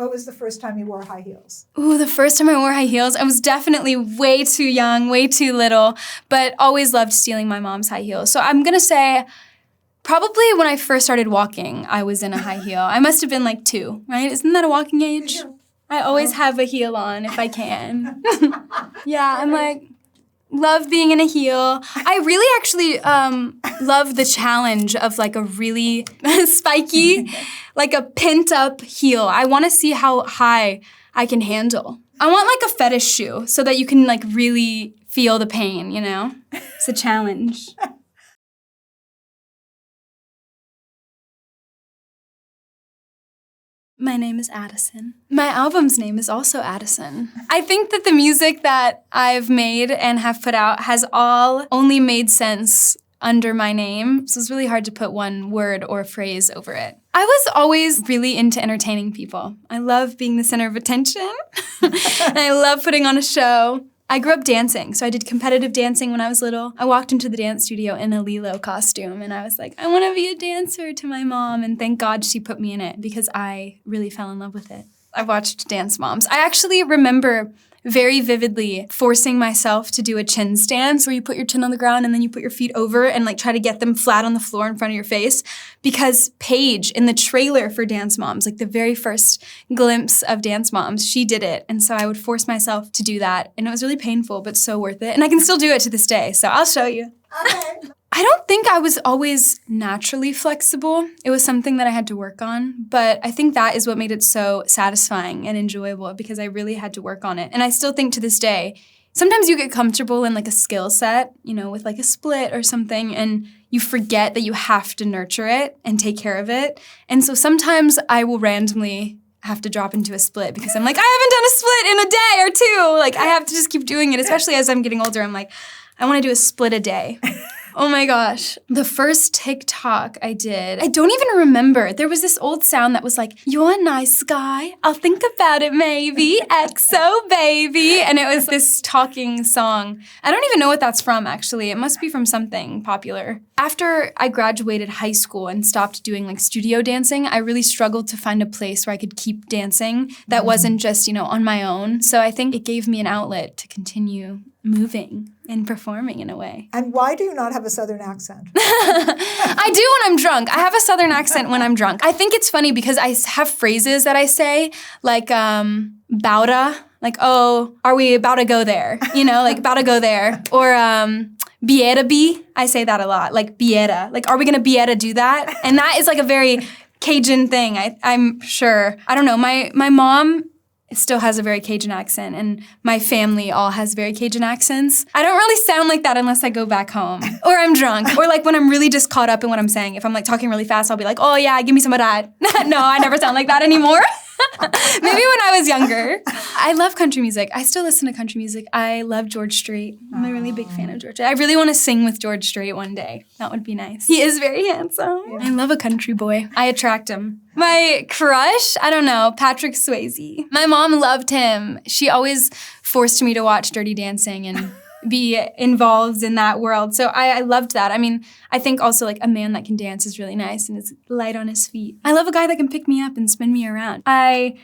What was the first time you wore high heels? Ooh, the first time I wore high heels, I was definitely way too young, way too little, but always loved stealing my mom's high heels. So I'm gonna say probably when I first started walking, I was in a high heel. I must have been like 2, right? Isn't that a walking age? I always have a heel on if I can. Yeah, I'm like, love being in a heel. I really actually love the challenge of like a really spiky, like a pent up heel. I wanna see how high I can handle. I want like a fetish shoe so that you can like really feel the pain, you know? It's a challenge. My name is Addison. My album's name is also Addison. I think that the music that I've made and have put out has all only made sense under my name, so it's really hard to put one word or phrase over it. I was always really into entertaining people. I love being the center of attention, and I love putting on a show. I grew up dancing, so I did competitive dancing when I was little. I walked into the dance studio in a Lilo costume, and I was like, I want to be a dancer to my mom, and thank God she put me in it because I really fell in love with it. I watched Dance Moms. I actually remember very vividly forcing myself to do a chin stance where you put your chin on the ground and then you put your feet over and like try to get them flat on the floor in front of your face because Paige in the trailer for Dance Moms, like the very first glimpse of Dance Moms, she did it. And so I would force myself to do that and it was really painful but so worth it. And I can still do it to this day, so I'll show you. Okay. I don't think I was always naturally flexible. It was something that I had to work on, but I think that is what made it so satisfying and enjoyable because I really had to work on it. And I still think to this day, sometimes you get comfortable in like a skill set, you know, with like a split or something, and you forget that you have to nurture it and take care of it. And so sometimes I will randomly have to drop into a split because I'm like, I haven't done a split in a day or 2. Like I have to just keep doing it, especially as I'm getting older. I'm like, I want to do a split a day. Oh my gosh. The first TikTok I did, I don't even remember. There was this old sound that was like, you're a nice guy. I'll think about it maybe. XO baby. And it was this talking song. I don't even know what that's from actually. It must be from something popular. After I graduated high school and stopped doing like studio dancing, I really struggled to find a place where I could keep dancing that wasn't just, you know, on my own. So I think it gave me an outlet to continue moving and performing in a way. And why do you not have a Southern accent? I do when I'm drunk. I have a Southern accent when I'm drunk. I think it's funny because I have phrases that I say like bowda, like, oh, are we about to go there? You know, like about to go there. Or bieta be, I say that a lot, like bieta. Like, are we gonna bieta do that? And that is like a very Cajun thing, I'm sure. I don't know, my mom still has a very Cajun accent, and my family all has very Cajun accents. I don't really sound like that unless I go back home, or I'm drunk, or like when I'm really just caught up in what I'm saying. If I'm like talking really fast, I'll be like, oh yeah, give me some of that. No, I never sound like that anymore. Maybe when I was younger. I love country music. I still listen to country music. I love George Strait. I'm a really big fan of George. I really want to sing with George Strait one day. That would be nice. He is very handsome. Yeah. I love a country boy. I attract him. My crush? I don't know. Patrick Swayze. My mom loved him. She always forced me to watch Dirty Dancing and be involved in that world. So I loved that. I mean, I think also like a man that can dance is really nice and is light on his feet. I love a guy that can pick me up and spin me around. I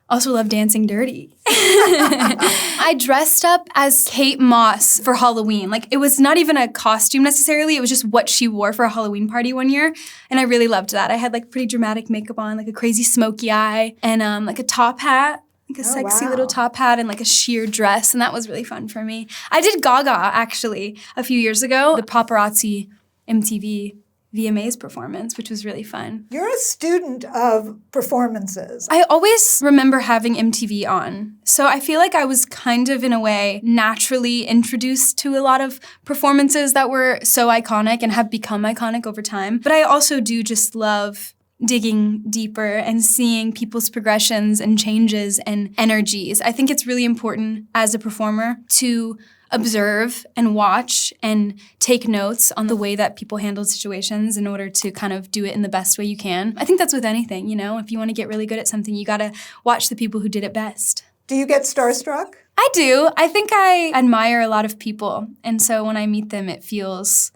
also love dancing dirty. I dressed up as Kate Moss for Halloween. Like it was not even a costume necessarily. It was just what she wore for a Halloween party one year. And I really loved that. I had like pretty dramatic makeup on, like a crazy smoky eye and like a top hat. Like a sexy little top hat and like a sheer dress, and that was really fun for me. I did Gaga, actually, a few years ago, the paparazzi MTV VMAs performance, which was really fun. You're a student of performances. I always remember having MTV on, so I feel like I was kind of, in a way, naturally introduced to a lot of performances that were so iconic and have become iconic over time. But I also do just love digging deeper and seeing people's progressions and changes and energies. I think it's really important as a performer to observe and watch and take notes on the way that people handle situations in order to kind of do it in the best way you can. I think that's with anything, you know? If you want to get really good at something, you gotta watch the people who did it best. Do you get starstruck? I do. I think I admire a lot of people, and so when I meet them, it feels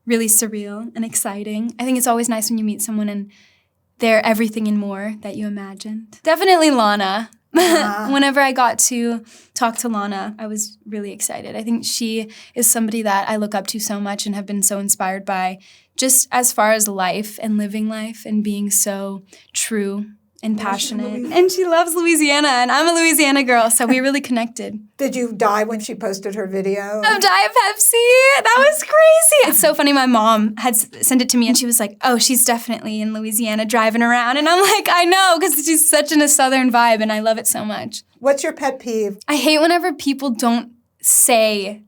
really surreal and exciting. I think it's always nice when you meet someone and they're everything and more that you imagined. Definitely Lana. Whenever I got to talk to Lana, I was really excited. I think she is somebody that I look up to so much and have been so inspired by, just as far as life and living life and being so true and passionate. And she loves Louisiana, and I'm a Louisiana girl, so we really connected. Did you die when she posted her video? Of Diet Pepsi. That was crazy. It's so funny. My mom had sent it to me, and she was like, oh, she's definitely in Louisiana driving around. And I'm like, I know, because she's such in a Southern vibe, and I love it so much. What's your pet peeve? I hate whenever people don't say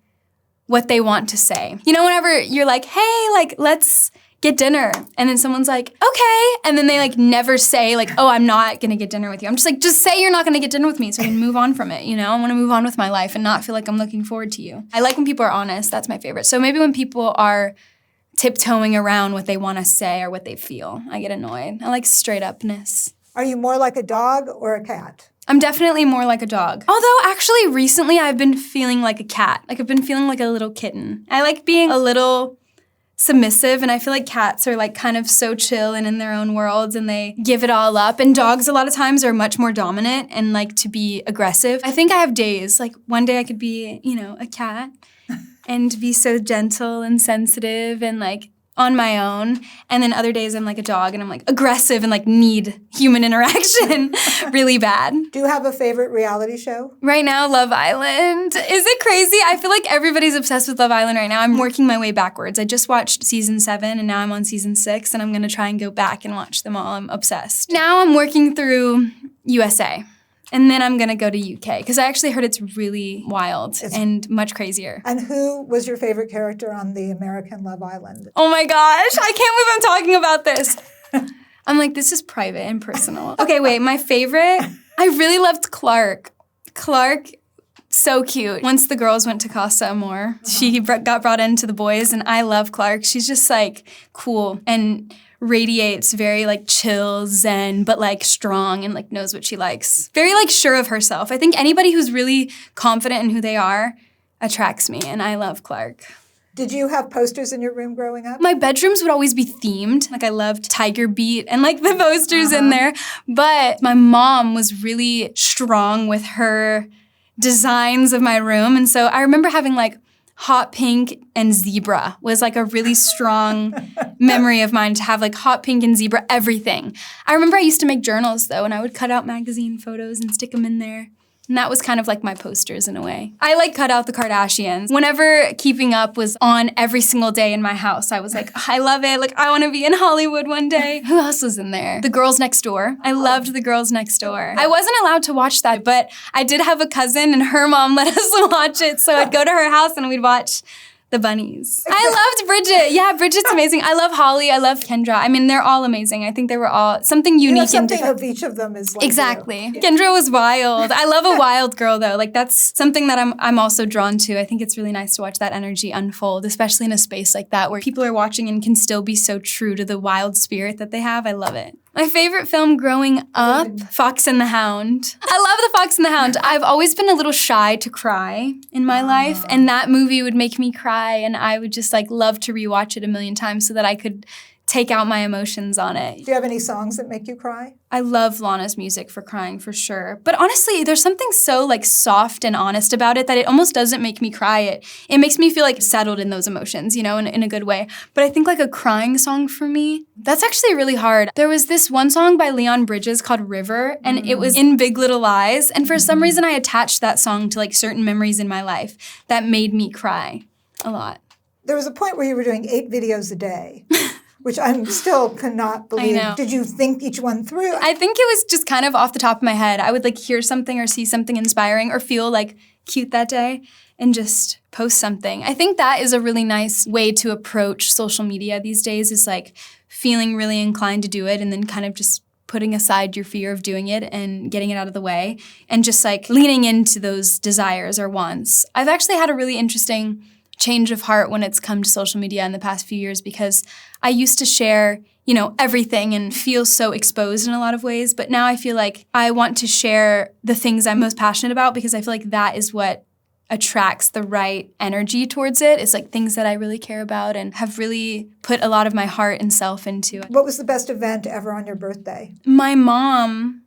what they want to say. You know, whenever you're like, hey, like, let's get dinner. And then someone's like, okay. And then they like never say like, oh, I'm not gonna get dinner with you. I'm just like, just say you're not gonna get dinner with me so we can move on from it, you know? I wanna move on with my life and not feel like I'm looking forward to you. I like when people are honest, that's my favorite. So maybe when people are tiptoeing around what they wanna say or what they feel, I get annoyed. I like straight upness. Are you more like a dog or a cat? I'm definitely more like a dog. Although actually recently I've been feeling like a cat. Like I've been feeling like a little kitten. I like being a little submissive, and I feel like cats are like kind of so chill and in their own worlds and they give it all up, and dogs a lot of times are much more dominant and like to be aggressive. I think I have days, like one day I could be, you know, a cat and be so gentle and sensitive and like on my own, and then other days I'm like a dog and I'm like aggressive and like need human interaction really bad. Do you have a favorite reality show? Right now, Love Island. Is it crazy? I feel like everybody's obsessed with Love Island right now. I'm working my way backwards. I just watched season 7 and now I'm on season 6 and I'm gonna try and go back and watch them all. I'm obsessed. Now I'm working through USA. And then I'm gonna go to UK because I actually heard it's really wild and much crazier. And who was your favorite character on the American Love Island? Oh my gosh, I can't believe I'm talking about this. I'm like, this is private and personal. Okay, wait, my favorite, I really loved Clark. Clark, so cute. Once the girls went to Casa Amor, she got brought into the boys, and I love Clark. She's just like cool and radiates very like chill, zen, but like strong and like knows what she likes. Very like sure of herself. I think anybody who's really confident in who they are attracts me, and I love Clark. Did you have posters in your room growing up? My bedrooms would always be themed. Like I loved Tiger Beat and like the posters in there. But my mom was really strong with her designs of my room. And so I remember having like hot pink and zebra was like a really strong memory of mine, to have like hot pink and zebra everything. I remember I used to make journals though, and I would cut out magazine photos and stick them in there. And that was kind of like my posters in a way. I like cut out the Kardashians. Whenever Keeping Up was on every single day in my house, I was like, I love it. Like, I want to be in Hollywood one day. Who else was in there? The Girls Next Door. I loved The Girls Next Door. I wasn't allowed to watch that, but I did have a cousin and her mom let us watch it. So I'd go to her house and we'd watch the bunnies. I loved Bridget. Yeah, Bridget's amazing. I love Holly. I love Kendra. I mean, they're all amazing. I think they were all something unique. You know, something and different. of each of them is like Exactly. You. Kendra was wild. I love a wild girl though. Like that's something that I'm also drawn to. I think it's really nice to watch that energy unfold, especially in a space like that where people are watching and can still be so true to the wild spirit that they have. I love it. My favorite film growing up, Fox and the Hound. I love The Fox and the Hound. I've always been a little shy to cry in my life, and that movie would make me cry, and I would just like love to rewatch it a million times so that I could take out my emotions on it. Do you have any songs that make you cry? I love Lana's music for crying for sure. But honestly, there's something so like soft and honest about it that it almost doesn't make me cry. It makes me feel like settled in those emotions, you know, in a good way. But I think like a crying song for me, that's actually really hard. There was this one song by Leon Bridges called River, and it was in Big Little Lies. And for some reason, I attached that song to like certain memories in my life that made me cry a lot. There was a point where you were doing 8 videos a day. Which I still cannot believe. I know. Did you think each one through? I think it was just kind of off the top of my head. I would like hear something or see something inspiring or feel like cute that day and just post something. I think that is a really nice way to approach social media these days, is like feeling really inclined to do it and then kind of just putting aside your fear of doing it and getting it out of the way and just like leaning into those desires or wants. I've actually had a really interesting change of heart when it's come to social media in the past few years, because I used to share, you know, everything and feel so exposed in a lot of ways. But now I feel like I want to share the things I'm most passionate about, because I feel like that is what attracts the right energy towards it. It's like things that I really care about and have really put a lot of my heart and self into. What was the best event ever on your birthday? My mom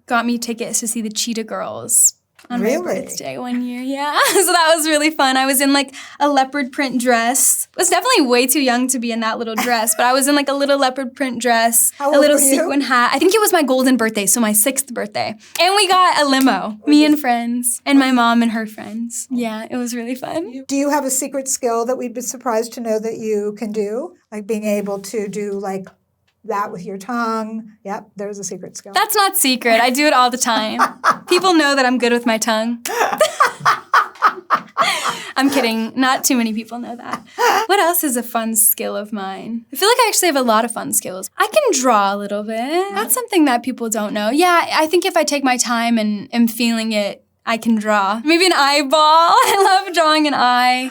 got me tickets to see the Cheetah Girls on my birthday one year. Yeah, so that was really fun. I was in like a leopard print dress. I was definitely way too young to be in that little dress, but I was in like a little leopard print dress, How a old little were you? sequin hat. I think it was my golden birthday, so my 6th birthday. And we got a limo, me and friends, and my mom and her friends. Yeah, it was really fun. Do you have a secret skill that we'd be surprised to know that you can do? Like being able to do like that with your tongue? Yep, there's a secret skill. That's not secret. I do it all the time. People know that I'm good with my tongue. I'm kidding. Not too many people know that. What else is a fun skill of mine? I feel like I actually have a lot of fun skills. I can draw a little bit. That's something that people don't know. Yeah, I think if I take my time and am feeling it, I can draw. Maybe an eyeball. I love drawing an eye.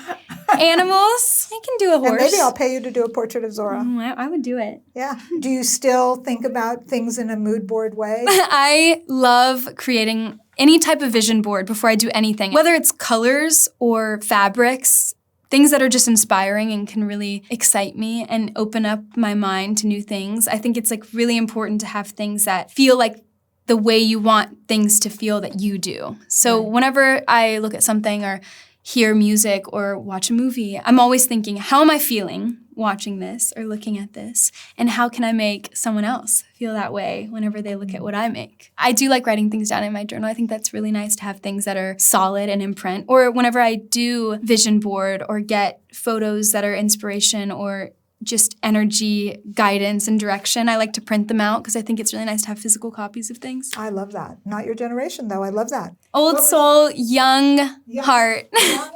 Animals. I can do a horse. And maybe I'll pay you to do a portrait of Zora. I would do it. Yeah. Do you still think about things in a mood board way? I love creating any type of vision board before I do anything, whether it's colors or fabrics, things that are just inspiring and can really excite me and open up my mind to new things. I think it's like really important to have things that feel like the way you want things to feel that you do. So whenever I look at something or hear music or watch a movie, I'm always thinking, how am I feeling watching this or looking at this? And how can I make someone else feel that way whenever they look at what I make? I do like writing things down in my journal. I think that's really nice to have things that are solid and in print. Or whenever I do vision board or get photos that are inspiration or just energy, guidance, and direction, I like to print them out because I think it's really nice to have physical copies of things. I love that. Not your generation, though. I love that. Old soul, young heart. Young